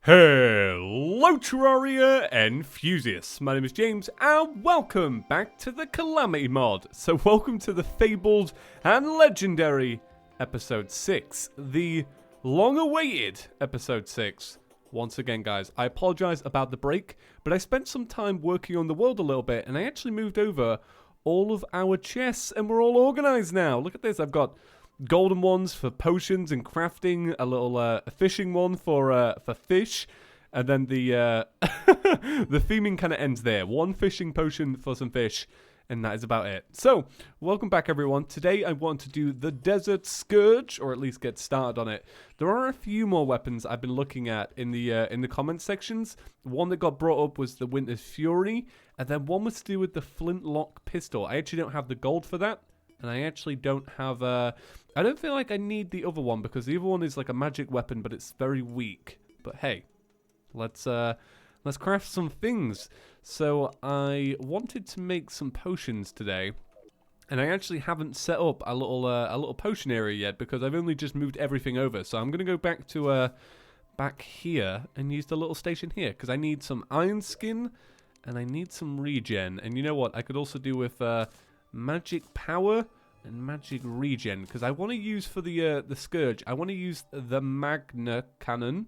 Hello Terraria enthusiasts, my name is James and welcome back to the Calamity mod. So welcome to the fabled and legendary episode 6, the long-awaited episode 6. Once again guys, I apologize about the break, but I spent some time working on the world a little bit and I actually moved over all of our chests and we're all organized now. Look at this, I've got golden ones for potions and crafting, a little fishing one for fish, and then the the theming kind of ends there. One fishing potion for some fish, and that is about it. So, welcome back everyone. Today I want to do the Desert Scourge, or at least get started on it. There are a few more weapons I've been looking at in the comment sections. One that got brought up was the Winter's Fury, and then one was to do with the flintlock pistol. I actually don't have the gold for that. And I actually don't have I don't feel like I need the other one because the other one is like a magic weapon, but it's very weak. But hey, let's craft some things. So I wanted to make some potions today, and I actually haven't set up a little potion area yet because I've only just moved everything over. So I'm gonna go back to back here and use the little station here because I need some iron skin and I need some regen. And you know what? I could also do with magic power and magic regen because I want to use for the Scourge. I want to use the Magna cannon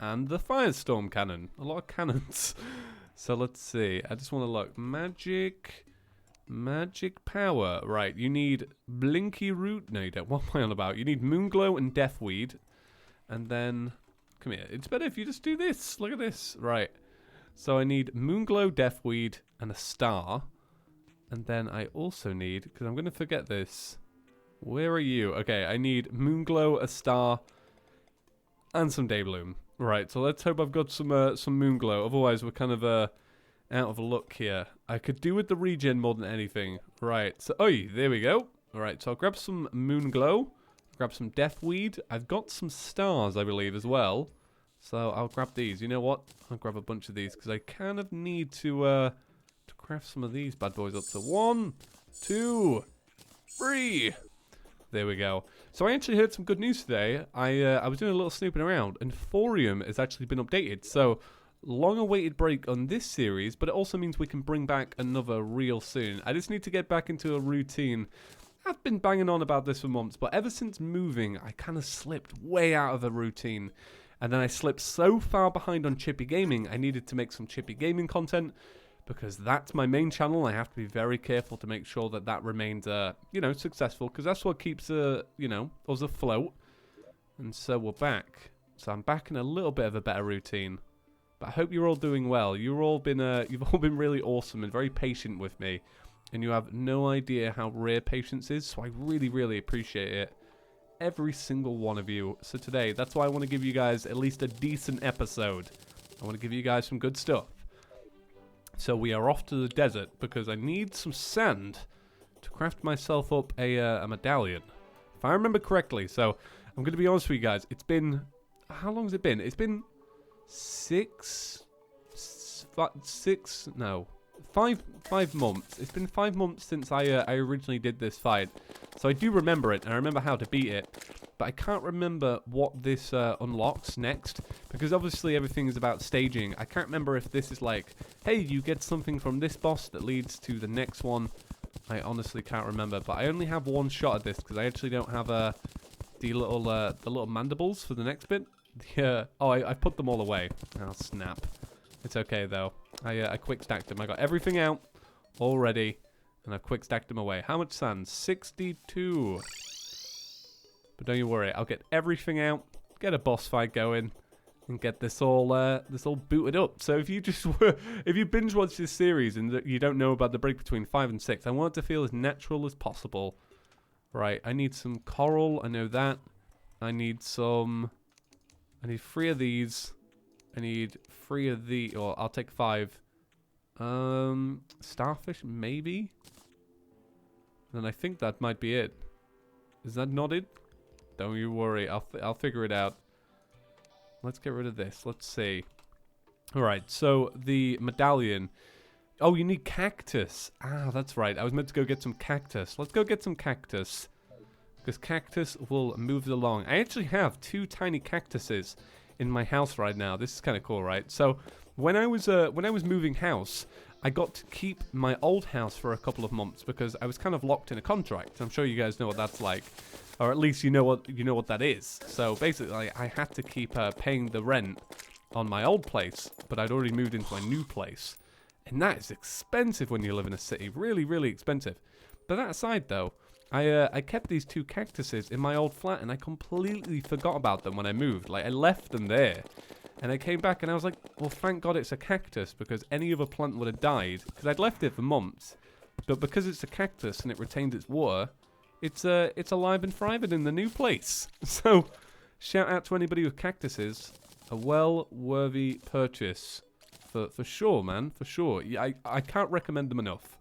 and the Firestorm cannon. A lot of cannons. So let's see. I just want to look. Magic power. Right. You need Blinky Root. No, you don't. What am I on about? You need Moonglow and Deathweed. And then come here. It's better if you just do this. Look at this. Right. So I need Moonglow, Deathweed, and a star. And then I also need, because I'm going to forget this. Where are you? Okay, I need Moonglow, a star, and some Daybloom. Right, so let's hope I've got some Moonglow. Otherwise, we're kind of out of luck here. I could do with the regen more than anything. Right, so, there we go. All right, so I'll grab some Moonglow, grab some Deathweed. I've got some stars, I believe, as well. So I'll grab these. You know what? I'll grab a bunch of these because I kind of need to craft some of these bad boys up to 1, 2, 3. There we go. So I actually heard some good news today. I was doing a little snooping around, and Thorium has actually been updated. So long-awaited break on this series, but it also means we can bring back another real soon. I just need to get back into a routine. I've been banging on about this for months, but ever since moving, I kind of slipped way out of a routine. And then I slipped so far behind on Chippy Gaming, I needed to make some Chippy Gaming content. Because that's my main channel, I have to be very careful to make sure that that remains, successful. Because that's what keeps, us afloat. And so we're back. So I'm back in a little bit of a better routine. But I hope you're all doing well. You've all been really awesome and very patient with me. And you have no idea how rare patience is. So I really, really appreciate it. Every single one of you. So today, that's why I want to give you guys at least a decent episode. I want to give you guys some good stuff. So we are off to the desert because I need some sand to craft myself up a medallion. If I remember correctly. So I'm going to be honest with you guys. It's been... How long has it been? It's been 5 months. It's been 5 months since I originally did this fight. So I do remember it and I remember how to beat it. But I can't remember what this unlocks next. Because obviously everything is about staging. I can't remember if this is like, hey, you get something from this boss that leads to the next one. I honestly can't remember. But I only have one shot at this because I actually don't have the little mandibles for the next bit. I put them all away. Oh, snap. It's okay, though. I quick stacked them. I got everything out already. And I've quick stacked them away. How much sand? 62. But don't you worry, I'll get everything out, get a boss fight going, and get this all booted up. So if you binge watch this series and you don't know about the break between 5 and 6, I want it to feel as natural as possible. Right, I need some coral, I know that. I need 3 of these. I need 3 of the, or I'll take 5. Starfish, maybe? And I think that might be it. Is that not it? Don't you worry, I'll figure it out. Let's get rid of this. Let's see. Alright, so the medallion. Oh, you need cactus. Ah, that's right. I was meant to go get some cactus. Let's go get some cactus. Because cactus will move it along. I actually have 2 tiny cactuses in my house right now. This is kind of cool, right? So when I was moving house, I got to keep my old house for a couple of months because I was kind of locked in a contract. I'm sure you guys know what that's like, or at least you know what that is. So basically, I had to keep paying the rent on my old place, but I'd already moved into my new place, and that is expensive when you live in a city. Really, really expensive. But that aside, though, I kept these 2 cactuses in my old flat, and I completely forgot about them when I moved. Like, I left them there. And I came back and I was like, well, thank God it's a cactus, because any other plant would have died. Because I'd left it for months. But because it's a cactus and it retains its water, it's alive and thriving in the new place. So, shout out to anybody with cactuses. A well-worthy purchase. For sure, man. For sure. I can't recommend them enough.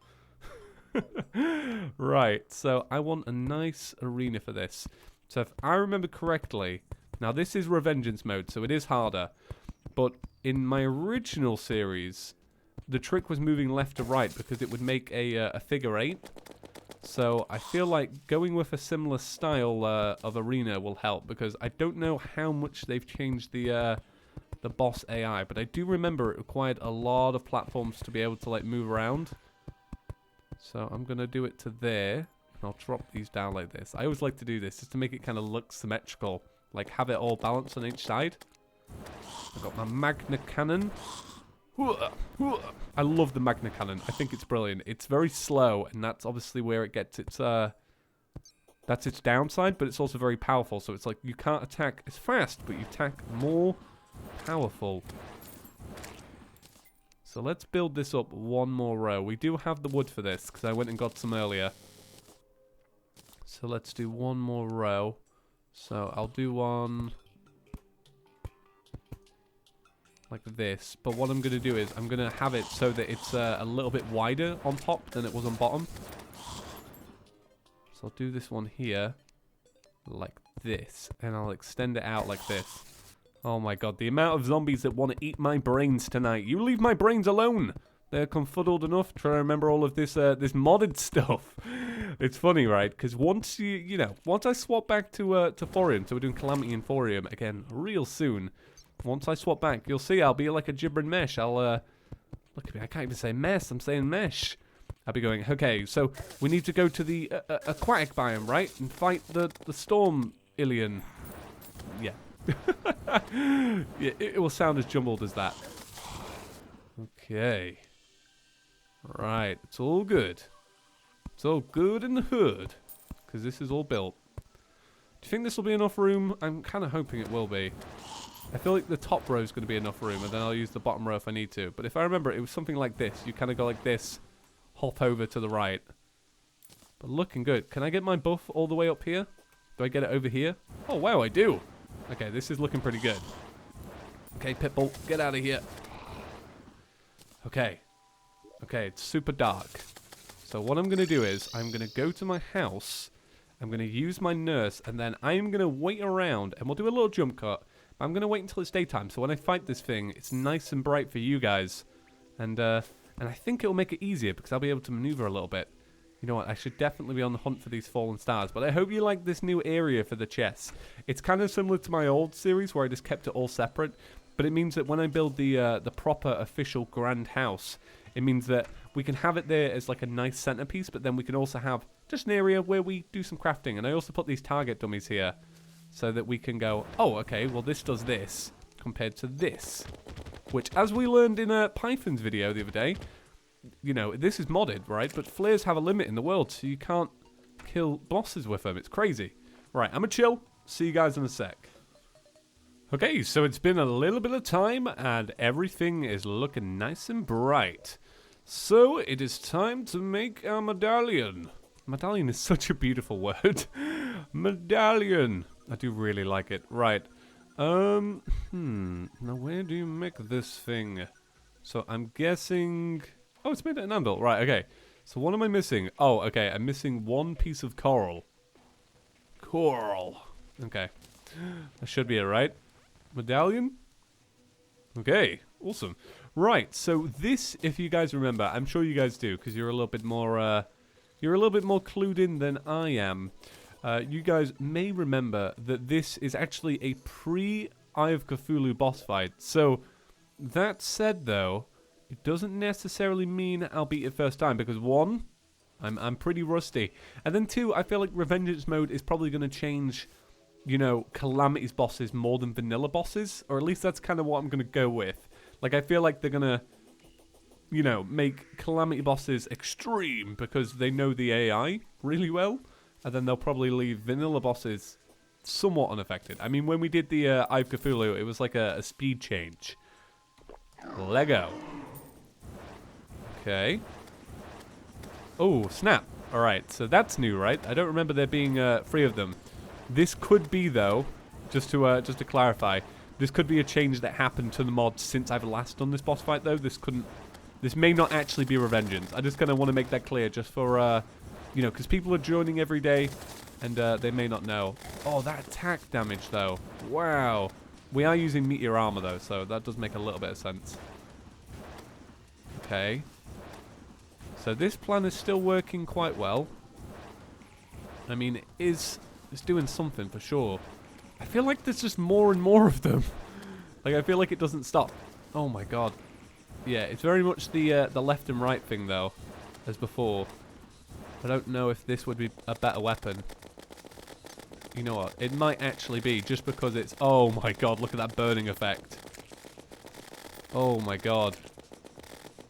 Right, so I want a nice arena for this. So if I remember correctly... Now, this is revengence mode, so it is harder. But in my original series, the trick was moving left to right because it would make a figure 8. So I feel like going with a similar style of arena will help, because I don't know how much they've changed the boss AI, but I do remember it required a lot of platforms to be able to like move around. So I'm going to do it to there, and I'll drop these down like this. I always like to do this just to make it kind of look symmetrical. Like, have it all balanced on each side. I've got my Magna Cannon. I love the Magna Cannon. I think it's brilliant. It's very slow, and that's obviously where it gets its... that's its downside, but it's also very powerful. So it's like, you can't attack as fast, but you attack more powerful. So let's build this up one more row. We do have the wood for this, because I went and got some earlier. So let's do one more row. So I'll do one like this, but what I'm going to do is I'm going to have it so that it's a little bit wider on top than it was on bottom. So I'll do this one here like this, and I'll extend it out like this. Oh my god, the amount of zombies that want to eat my brains tonight. You leave my brains alone. They're confuddled enough trying to remember all of this this modded stuff. It's funny, right? Because once once I swap back to Thorium, so we're doing Calamity and Thorium again real soon. Once I swap back, you'll see I'll be like a gibbering mesh. I'll look at me, I can't even say mess. I'm saying mesh. I'll be going, okay, so we need to go to the aquatic biome, right, and fight the storm alien. Yeah. Yeah, it will sound as jumbled as that. Okay. Right, it's all good. It's all good in the hood, because this is all built. Do you think this will be enough room? I'm kind of hoping it will be. I feel like the top row is going to be enough room, and then I'll use the bottom row if I need to. But if I remember, it was something like this. You kind of go like this, hop over to the right. But looking good. Can I get my buff all the way up here? Do I get it over here? Oh, wow, I do. Okay, this is looking pretty good. Okay, Pitbull, get out of here. Okay. Okay, it's super dark. So what I'm going to do is, I'm going to go to my house, I'm going to use my nurse, and then I'm going to wait around, and we'll do a little jump cut. I'm going to wait until it's daytime, so when I fight this thing, it's nice and bright for you guys. And I think it'll make it easier, because I'll be able to maneuver a little bit. You know what, I should definitely be on the hunt for these fallen stars, but I hope you like this new area for the chests. It's kind of similar to my old series, where I just kept it all separate, but it means that when I build the proper official grand house, it means that we can have it there as like a nice centerpiece, but then we can also have just an area where we do some crafting. And I also put these target dummies here so that we can go, oh, okay, well, this does this compared to this. Which, as we learned in Python's video the other day, you know, this is modded, right? But flares have a limit in the world, so you can't kill bosses with them. It's crazy. Right, I'm gonna chill. See you guys in a sec. Okay, so it's been a little bit of time, and everything is looking nice and bright. So, it is time to make our medallion. Medallion is such a beautiful word. Medallion. I do really like it. Right. Now where do you make this thing? So, I'm guessing... Oh, it's made an anvil. Right, okay. So, what am I missing? Oh, okay, I'm missing one piece of coral. Coral. Okay. That should be it, right? Medallion? Okay, awesome. Right, so this, if you guys remember, I'm sure you guys do, because you're a little bit more, clued in than I am. You guys may remember that this is actually a Eye of Cthulhu boss fight. So, that said though, it doesn't necessarily mean I'll beat it first time, because one, I'm pretty rusty. And then two, I feel like Revengeance mode is probably going to change, you know, Calamity's bosses more than vanilla bosses. Or at least that's kind of what I'm going to go with. Like, I feel like they're going to, you know, make Calamity bosses extreme because they know the AI really well. And then they'll probably leave vanilla bosses somewhat unaffected. I mean, when we did the Eye of Cthulhu, it was like a speed change. Lego. Okay. Oh, snap. Alright, so that's new, right? I don't remember there being 3 of them. This could be, though, just to clarify, this could be a change that happened to the mod since I've last done this boss fight, though. This may not actually be Revengeance. I just kind of want to make that clear, just for, you know, because people are joining every day, and they may not know. Oh, that attack damage, though. Wow. We are using meteor armor, though, so that does make a little bit of sense. Okay. So this plan is still working quite well. I mean, it's doing something for sure. I feel like there's just more and more of them. Like, I feel like it doesn't stop. Oh my god. Yeah, it's very much the left and right thing, though, as before. I don't know if this would be a better weapon. You know what? It might actually be, just because it's... Oh my god, look at that burning effect. Oh my god.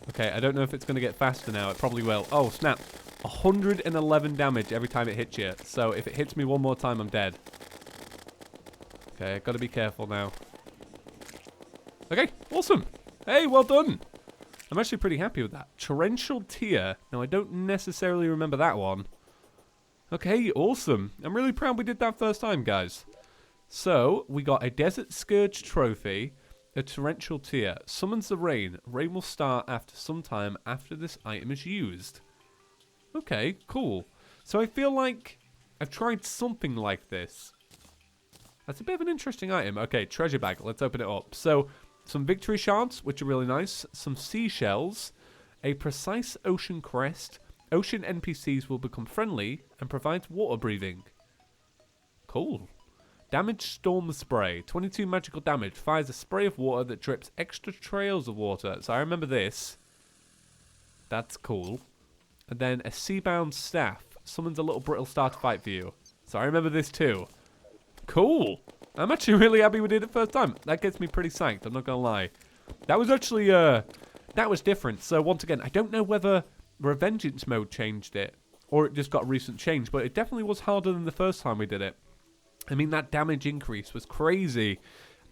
Okay, I don't know if it's going to get faster now. It probably will. Oh, snap. 111 damage every time it hits you. So if it hits me one more time, I'm dead. Okay, I've got to be careful now. Okay, awesome. Hey, well done. I'm actually pretty happy with that. Torrential Tear. Now, I don't necessarily remember that one. Okay, awesome. I'm really proud we did that first time, guys. So, we got a Desert Scourge trophy. A Torrential Tear. Summons the rain. Rain will start after some time after this item is used. Okay, cool. So I feel like I've tried something like this. That's a bit of an interesting item. Okay, treasure bag. Let's open it up. So, some victory shards, which are really nice. Some seashells. A precise ocean crest. Ocean NPCs will become friendly and provides water breathing. Cool. Damage Storm Spray. 22 magical damage. Fires a spray of water that drips extra trails of water. So I remember this. That's cool. And then a Seabound Staff. Summons a little brittle star to fight for you. So I remember this too. Cool. I'm actually really happy we did it first time. That gets me pretty psyched. I'm not going to lie. That was actually, that was different. So once again, I don't know whether Revengeance mode changed it. Or it just got a recent change. But it definitely was harder than the first time we did it. I mean, that damage increase was crazy.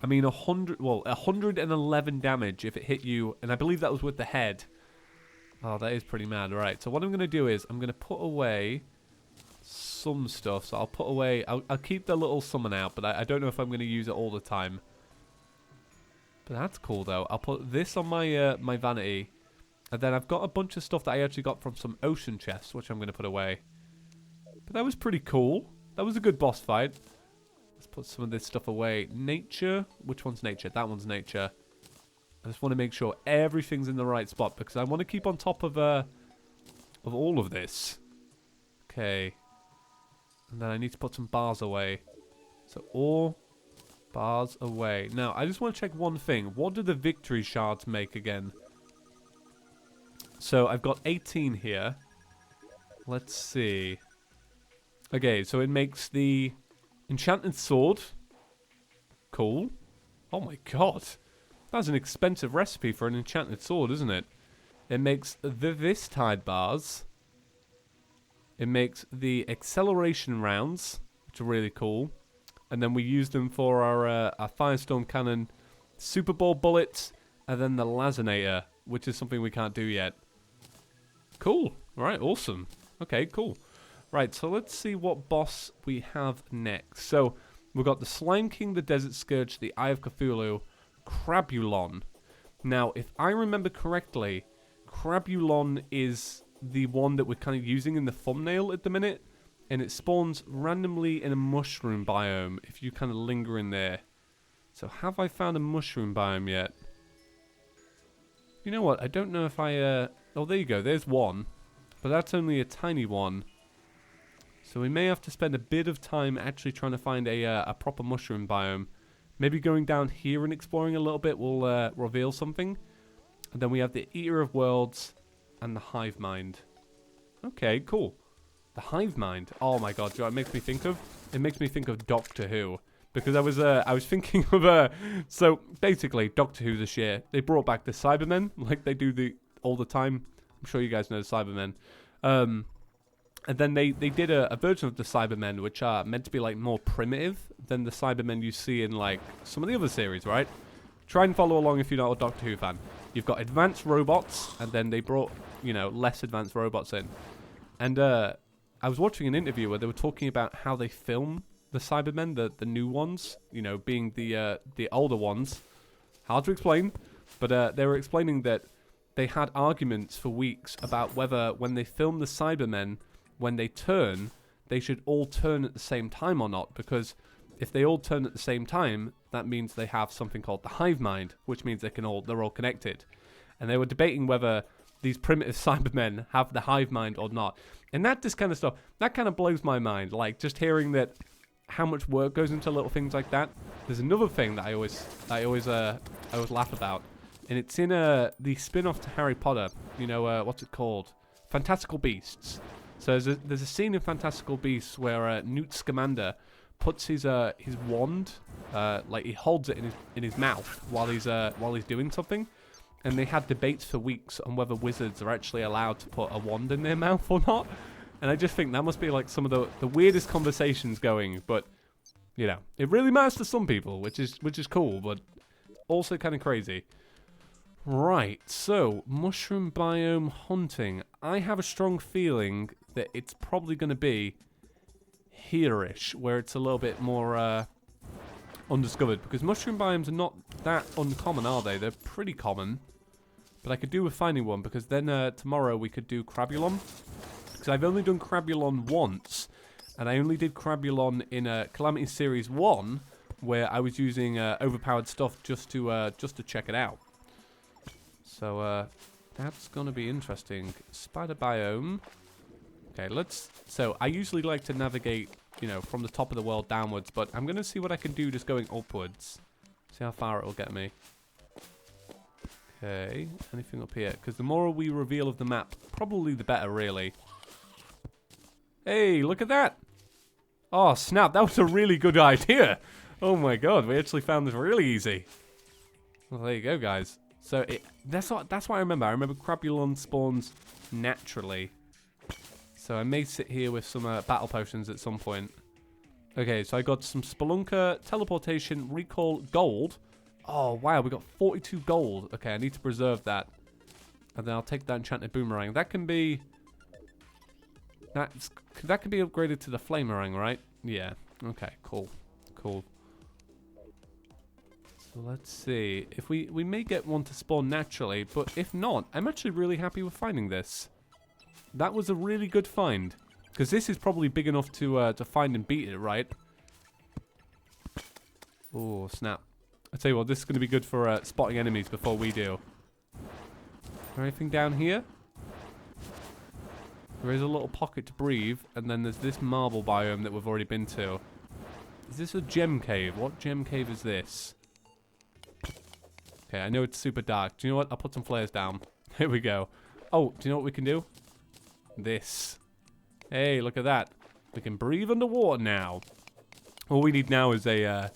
I mean, 111 damage if it hit you. And I believe that was with the head. Oh, that is pretty mad. All right, so what I'm going to do is I'm going to put away some stuff. So I'll put away... I'll keep the little summon out, but I don't know if I'm going to use it all the time. But that's cool, though. I'll put this on my my vanity. And then I've got a bunch of stuff that I actually got from some ocean chests, which I'm going to put away. But that was pretty cool. That was a good boss fight. Let's put some of this stuff away. Nature. Which one's nature? That one's nature. I just want to make sure everything's in the right spot because I want to keep on top of all of this. Okay. And then I need to put some bars away. So all bars away. Now, I just want to check one thing. What do the victory shards make again? So I've got 18 here. Let's see. Okay, so it makes the enchanted sword. Cool. Oh my god. That's an expensive recipe for an enchanted sword, isn't it? It makes the Vistide bars. It makes the acceleration rounds, which are really cool. And then we use them for our Firestorm Cannon, Super Bowl bullets, and then the Lazinator, which is something we can't do yet. Cool. Alright, awesome. Okay, cool. Right, so let's see what boss we have next. So, we've got the Slime King, the Desert Scourge, the Eye of Cthulhu, Crabulon. Now, if I remember correctly, Crabulon is the one that we're kind of using in the thumbnail at the minute. And it spawns randomly in a mushroom biome if you kind of linger in there. So, have I found a mushroom biome yet? You know what? I don't know if I... Oh, there you go. There's one. But that's only a tiny one. So we may have to spend a bit of time actually trying to find a proper mushroom biome. Maybe going down here and exploring a little bit will reveal something. And then we have the Eater of Worlds and the Hive Mind. Okay, cool. The Hive Mind. Oh my god, do you know what it makes me think of? It makes me think of Doctor Who. Because I was thinking of so basically Doctor Who this year, they brought back the Cybermen like they do all the time. I'm sure you guys know the Cybermen. And then they did a version of the Cybermen which are meant to be like more primitive than the Cybermen you see in like some of the other series, right? Try and follow along if you're not a Doctor Who fan. You've got advanced robots, and then they brought, you know, less advanced robots in. And I was watching an interview where they were talking about how they film the Cybermen, the new ones, you know, being the older ones. Hard to explain, but they were explaining that they had arguments for weeks about whether when they film the Cybermen, when they turn, they should all turn at the same time or not, because if they all turn at the same time, that means they have something called the hive mind, which means they're all connected. And they were debating whether these primitive Cybermen have the hive mind or not. And that kind of stuff, that kind of blows my mind. Like, just hearing that, how much work goes into little things like that. There's another thing that I always laugh about, and it's in the spin-off to Harry Potter. You know, what's it called? Fantastical Beasts. So there's a scene in Fantastical Beasts where Newt Scamander puts his wand, like he holds it in his mouth while he's doing something, and they had debates for weeks on whether wizards are actually allowed to put a wand in their mouth or not. And I just think that must be like some of the weirdest conversations going, but you know, it really matters to some people, which is cool, but also kind of crazy. Right, so mushroom biome hunting. I have a strong feeling that it's probably going to be here-ish, where it's a little bit more undiscovered, because mushroom biomes are not that uncommon, are they? They're pretty common, but I could do with finding one, because then tomorrow we could do Crabulon, because I've only done Crabulon once, and I only did Crabulon in Calamity Series 1, where I was using overpowered stuff just to check it out. So that's gonna be interesting. Spider biome. Okay, so I usually like to navigate, you know, from the top of the world downwards, but I'm gonna see what I can do just going upwards. See how far it'll get me. Okay, anything up here? Because the more we reveal of the map, probably the better, really. Hey, look at that! Oh, snap, that was a really good idea! Oh my god, we actually found this really easy. Well, there you go, guys. So, that's what I remember. I remember Crabulon spawns naturally. So, I may sit here with some battle potions at some point. Okay, so I got some Spelunker, Teleportation, Recall, Gold. Oh, wow, we got 42 gold. Okay, I need to preserve that. And then I'll take that Enchanted Boomerang. That can be... That can be upgraded to the Flamerang, right? Yeah. Okay, cool. Cool. So let's see. If we may get one to spawn naturally, but if not, I'm actually really happy with finding this. That was a really good find. Because this is probably big enough to find and beat it, right? Oh, snap. I tell you what, this is going to be good for spotting enemies before we do. Is there anything down here? There is a little pocket to breathe, and then there's this marble biome that we've already been to. Is this a gem cave? What gem cave is this? Okay, I know it's super dark. Do you know what? I'll put some flares down. Here we go. Oh, do you know what we can do? This. Hey, look at that. We can breathe underwater now. All we need now is a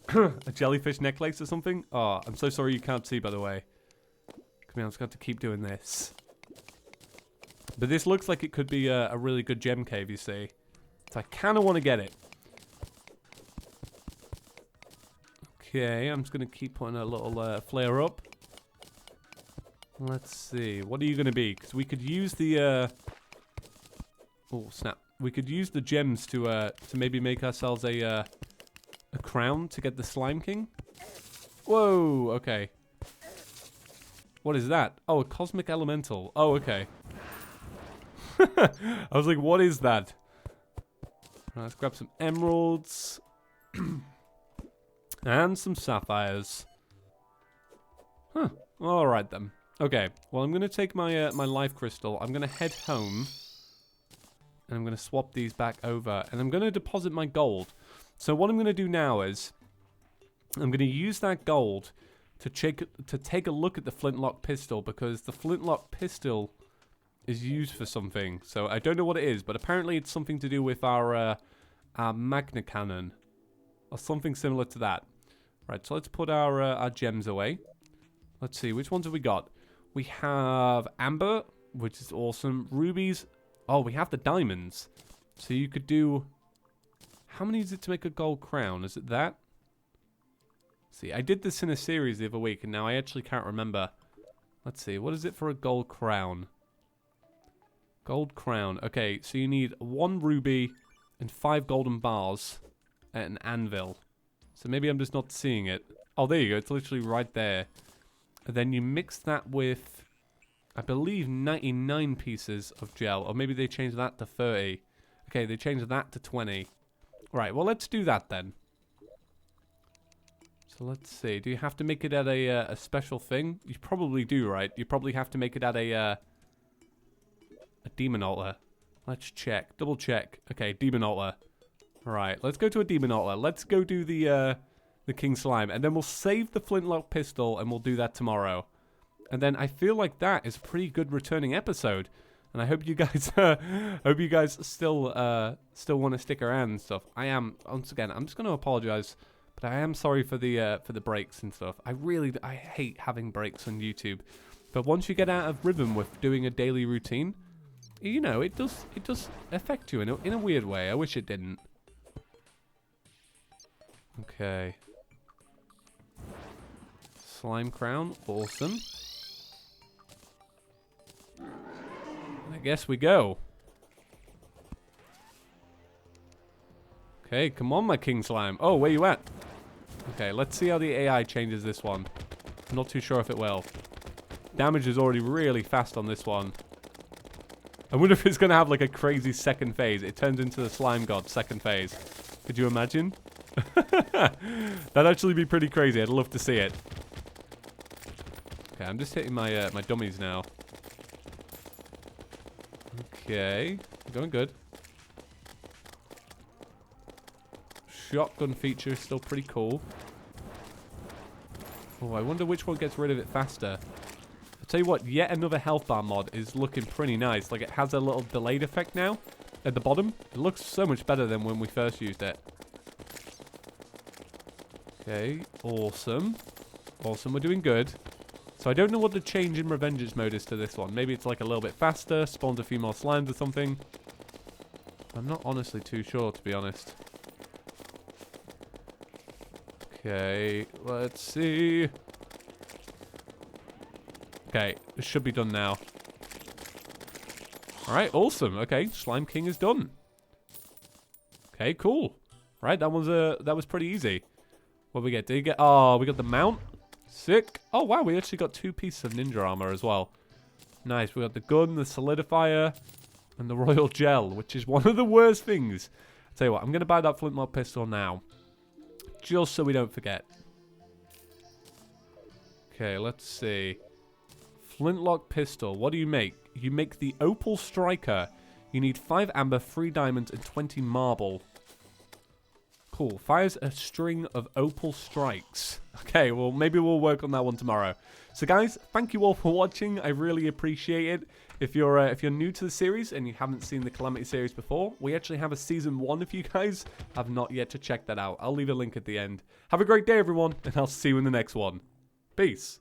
a jellyfish necklace or something. Oh, I'm so sorry you can't see, by the way. Come on, I'm just going to keep doing this. But this looks like it could be a really good gem cave, you see. So I kind of want to get it. Okay, I'm just going to keep putting a little flare up. Let's see. What are you going to be? Because we could use the... Oh, snap. We could use the gems to maybe make ourselves a crown to get the Slime King. Whoa, okay. What is that? Oh, a Cosmic Elemental. Oh, okay. I was like, what is that? Right, let's grab some emeralds. And some sapphires. Huh. Alright then. Okay. Well, I'm going to take my my life crystal. I'm going to head home. And I'm going to swap these back over. And I'm going to deposit my gold. So what I'm going to do now is... I'm going to use that gold to take a look at the flintlock pistol, because the flintlock pistol is used for something. So I don't know what it is, but apparently it's something to do with our magna cannon or something similar to that. Right, so let's put our gems away. Let's see, which ones have we got? We have amber, which is awesome. Rubies. Oh, we have the diamonds. So you could do... How many is it to make a gold crown? Is it that? See, I did this in a series the other week, and now I actually can't remember. Let's see, what is it for a gold crown? Gold crown. Okay, so you need 1 ruby and 5 golden bars and an anvil. So maybe I'm just not seeing it. Oh, there you go. It's literally right there. And then you mix that with, I believe, 99 pieces of gel. Or maybe they changed that to 30. Okay, they changed that to 20. Right, well, let's do that then. So let's see. Do you have to make it at a special thing? You probably do, right? You probably have to make it at a demon altar. Let's check. Double check. Okay, demon altar. Right, let's go to a demon altar. Let's go do the king slime, and then we'll save the flintlock pistol, and we'll do that tomorrow. And then I feel like that is a pretty good returning episode, and I hope you guys still want to stick around and stuff. I am, once again, I'm just going to apologize, but I am sorry for the breaks and stuff. I hate having breaks on YouTube, but once you get out of rhythm with doing a daily routine, you know, it does affect you in a weird way. I wish it didn't. Okay. Slime crown, awesome. I guess we go. Okay, come on, my king slime. Oh, where you at? Okay, let's see how the AI changes this one. I'm not too sure if it will. Damage is already really fast on this one. I wonder if it's going to have like a crazy second phase. It turns into the slime god second phase. Could you imagine? That'd actually be pretty crazy. I'd love to see it. Okay, I'm just hitting my my dummies now. Okay, going good. Shotgun feature is still pretty cool. Oh, I wonder which one gets rid of it faster. I'll tell you what, yet another health bar mod is looking pretty nice. Like, it has a little delayed effect now at the bottom. It looks so much better than when we first used it. Okay, awesome. Awesome, we're doing good. So I don't know what the change in revengence mode is to this one. Maybe it's like a little bit faster, spawns a few more slimes or something. I'm not honestly too sure, to be honest. Okay, let's see. Okay, this should be done now. Alright, awesome. Okay, Slime King is done. Okay, cool. Right, that was pretty easy. What did we get? Did you get... Oh, we got the mount. Sick. Oh, wow, we actually got 2 pieces of ninja armor as well. Nice. We got the gun, the solidifier, and the royal gel, which is one of the worst things. I'll tell you what, I'm going to buy that flintlock pistol now. Just so we don't forget. Okay, let's see. Flintlock pistol. What do you make? You make the opal striker. You need 5 amber, 3 diamonds, and 20 marble. Cool. Fires a string of opal strikes. Okay, well, maybe we'll work on that one tomorrow. So, guys, thank you all for watching. I really appreciate it. If you're new to the series and you haven't seen the Calamity series before, we actually have a season 1 if you guys have not yet to check that out. I'll leave a link at the end. Have a great day, everyone, and I'll see you in the next one. Peace.